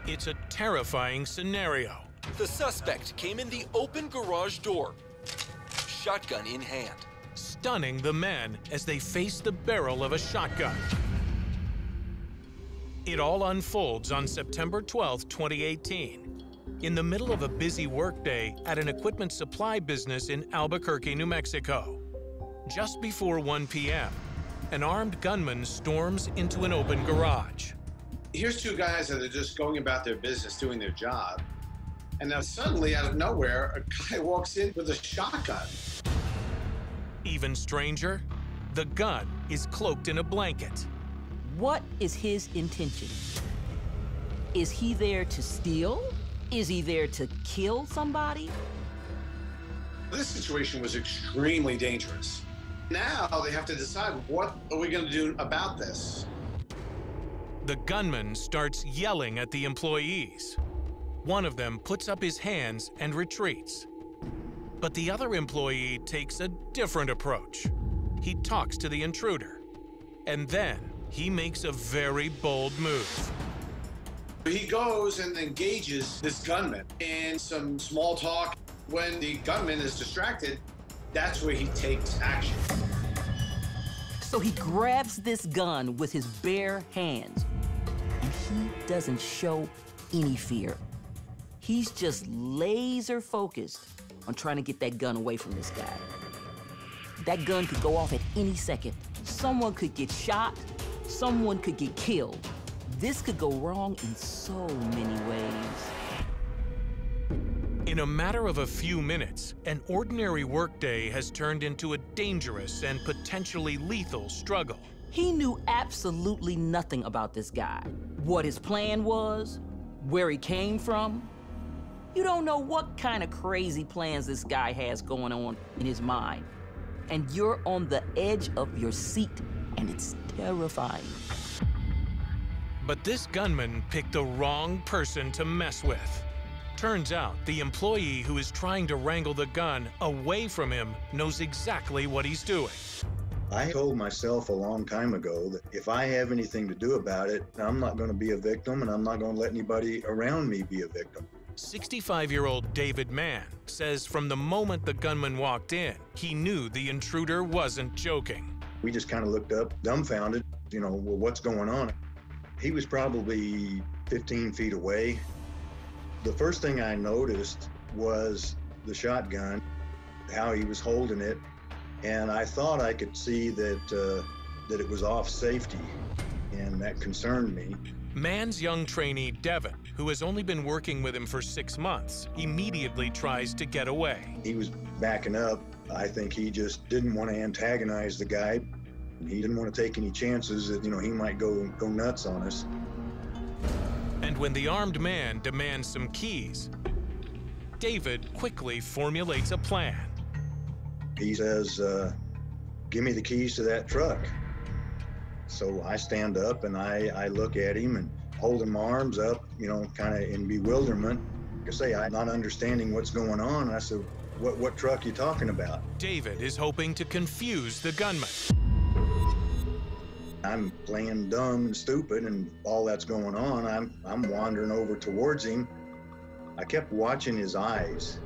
It's a terrifying scenario. The suspect came in the open garage door, shotgun in hand. Stunning the men as they face the barrel of a shotgun. It all unfolds on September 12, 2018, in the middle of a busy workday at an equipment supply business in Albuquerque, New Mexico. Just before 1 p.m., an armed gunman storms into an open garage. Here's two guys that are just going about their business, doing their job, and now suddenly, out of nowhere, a guy walks in with a shotgun. Even stranger, the gun is cloaked in a blanket. What is his intention? Is he there to steal? Is he there to kill somebody? This situation was extremely dangerous. Now they have to decide, what are we going to do about this? The gunman starts yelling at the employees. One of them puts up his hands and retreats. But the other employee takes a different approach. He talks to the intruder. And then he makes a very bold move. He goes and engages this gunman in some small talk. When the gunman is distracted, that's where he takes action. So he grabs this gun with his bare hands, and he doesn't show any fear. He's just laser focused on trying to get that gun away from this guy. That gun could go off at any second. Someone could get shot, someone could get killed. This could go wrong in so many ways. In a matter of a few minutes, an ordinary workday has turned into a dangerous and potentially lethal struggle. He knew absolutely nothing about this guy. What his plan was, where he came from. You don't know what kind of crazy plans this guy has going on in his mind. And you're on the edge of your seat, and it's terrifying. But this gunman picked the wrong person to mess with. Turns out the employee who is trying to wrangle the gun away from him knows exactly what he's doing. I told myself a long time ago that if I have anything to do about it, I'm not going to be a victim, and I'm not going to let anybody around me be a victim. 65-year-old David Mann says from the moment the gunman walked in, he knew the intruder wasn't joking. We just kind of looked up, dumbfounded, well, what's going on? He was probably 15 feet away. The first thing I noticed was the shotgun, how he was holding it, and I thought I could see that it was off safety, and that concerned me. Mann's young trainee, Devin, who has only been working with him for 6 months, immediately tries to get away. He was backing up. I think he just didn't want to antagonize the guy. He didn't want to take any chances that, he might go nuts on us. And when the armed man demands some keys, David quickly formulates a plan. He says, give me the keys to that truck. So I stand up and I look at him and holding my arms up, kind of in bewilderment. Like I say, I'm not understanding what's going on. I said, what truck are you talking about? David is hoping to confuse the gunman. I'm playing dumb and stupid, and all that's going on. I'm wandering over towards him. I kept watching his eyes.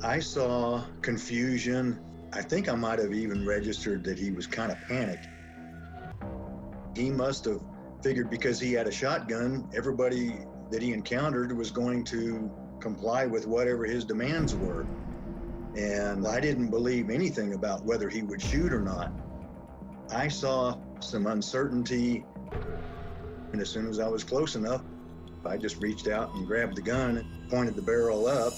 I saw confusion. I think I might have even registered that he was kind of panicked. He must have figured because he had a shotgun, everybody that he encountered was going to comply with whatever his demands were. And I didn't believe anything about whether he would shoot or not. I saw some uncertainty, and as soon as I was close enough, I just reached out and grabbed the gun and pointed the barrel up.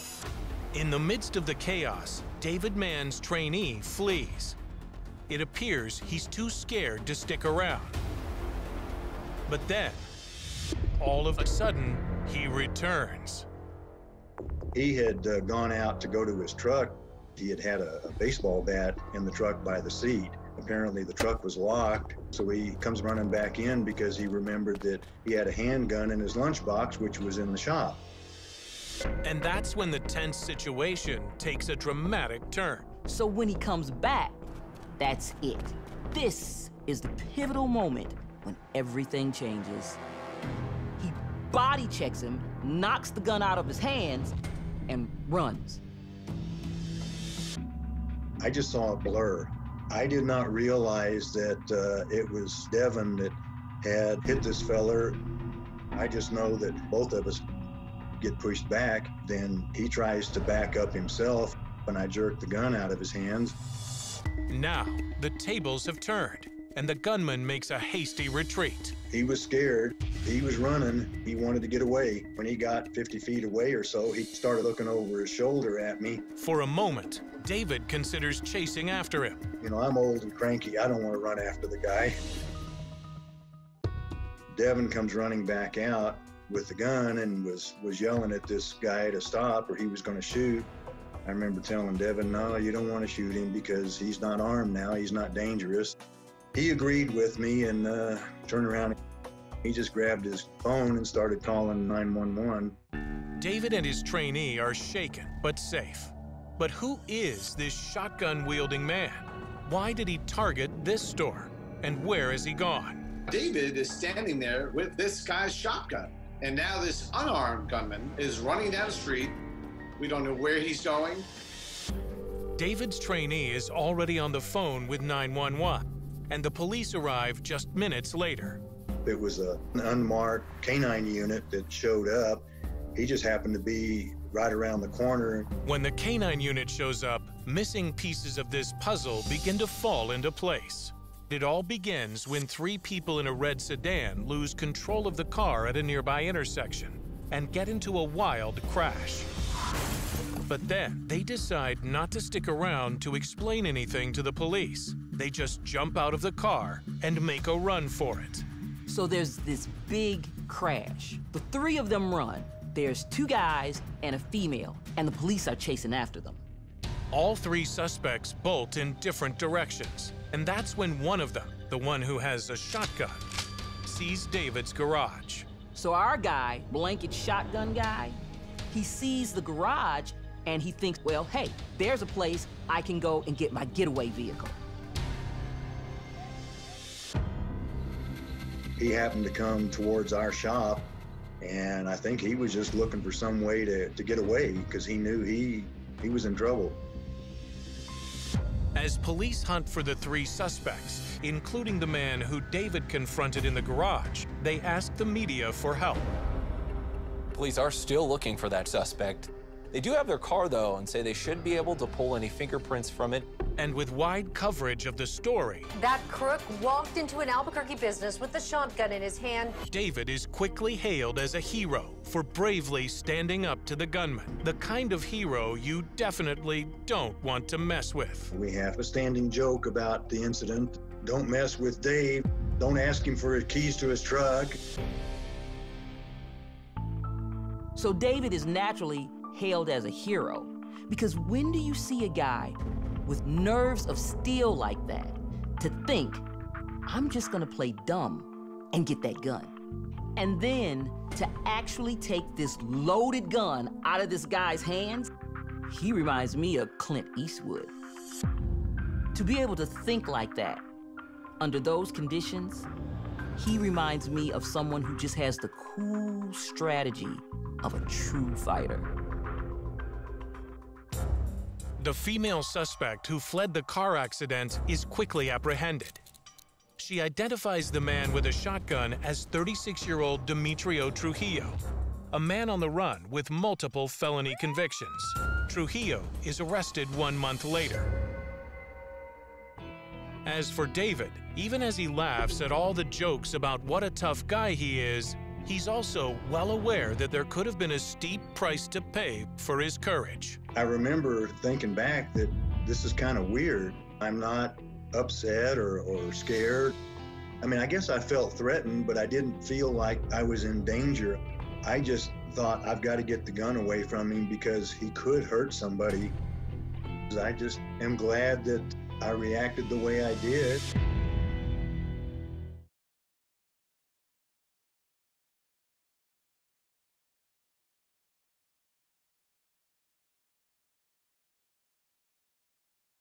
In the midst of the chaos, David Mann's trainee flees. It appears he's too scared to stick around. But then, all of a sudden, he returns. He had gone out to go to his truck. He had a baseball bat in the truck by the seat. Apparently the truck was locked, so he comes running back in because he remembered that he had a handgun in his lunchbox, which was in the shop. And that's when the tense situation takes a dramatic turn. So when he comes back, that's it. This is the pivotal moment when everything changes. He body checks him, knocks the gun out of his hands, and runs. I just saw a blur. I did not realize that it was Devin that had hit this feller. I just know that both of us get pushed back. Then he tries to back up himself, and I jerk the gun out of his hands. Now, the tables have turned, and the gunman makes a hasty retreat. He was scared. He was running. He wanted to get away. When he got 50 feet away or so, he started looking over his shoulder at me. For a moment, David considers chasing after him. You know, I'm old and cranky. I don't want to run after the guy. Devin comes running back out with the gun and was yelling at this guy to stop or he was going to shoot. I remember telling Devin, no, you don't want to shoot him because he's not armed now. He's not dangerous. He agreed with me and turned around. He just grabbed his phone and started calling 911. David and his trainee are shaken but safe. But who is this shotgun-wielding man? Why did he target this store? And where has he gone? David is standing there with this guy's shotgun. And now this unarmed gunman is running down the street. We don't know where he's going. David's trainee is already on the phone with 911, and the police arrive just minutes later. It was an unmarked canine unit that showed up. He just happened to be right around the corner. When the canine unit shows up, missing pieces of this puzzle begin to fall into place. It all begins when 3 people in a red sedan lose control of the car at a nearby intersection and get into a wild crash. But then they decide not to stick around to explain anything to the police. They just jump out of the car and make a run for it. So there's this big crash. The 3 of them run. There's 2 guys and a female, and the police are chasing after them. All 3 suspects bolt in different directions, and that's when one of them, the one who has a shotgun, sees David's garage. So our guy, blanket shotgun guy, he sees the garage and he thinks, well, hey, there's a place I can go and get my getaway vehicle. He happened to come towards our shop, and I think he was just looking for some way to get away because he knew he was in trouble. As police hunt for the 3 suspects, including the man who David confronted in the garage, they ask the media for help. Police are still looking for that suspect. They do have their car, though, and say they should be able to pull any fingerprints from it. And with wide coverage of the story, that crook walked into an Albuquerque business with a shotgun in his hand. David is quickly hailed as a hero for bravely standing up to the gunman, the kind of hero you definitely don't want to mess with. We have a standing joke about the incident. Don't mess with Dave. Don't ask him for his keys to his truck. So David is naturally hailed as a hero, because when do you see a guy with nerves of steel like that to think, I'm just gonna play dumb and get that gun? And then to actually take this loaded gun out of this guy's hands, he reminds me of Clint Eastwood. To be able to think like that under those conditions, he reminds me of someone who just has the cool strategy of a true fighter. The female suspect who fled the car accident is quickly apprehended. She identifies the man with a shotgun as 36-year-old Demetrio Trujillo, a man on the run with multiple felony convictions. Trujillo is arrested 1 month later. As for David, even as he laughs at all the jokes about what a tough guy he is, he's also well aware that there could have been a steep price to pay for his courage. I remember thinking back that this is kind of weird. I'm not upset or scared. I mean, I guess I felt threatened, but I didn't feel like I was in danger. I just thought, I've got to get the gun away from him because he could hurt somebody. I just am glad that I reacted the way I did.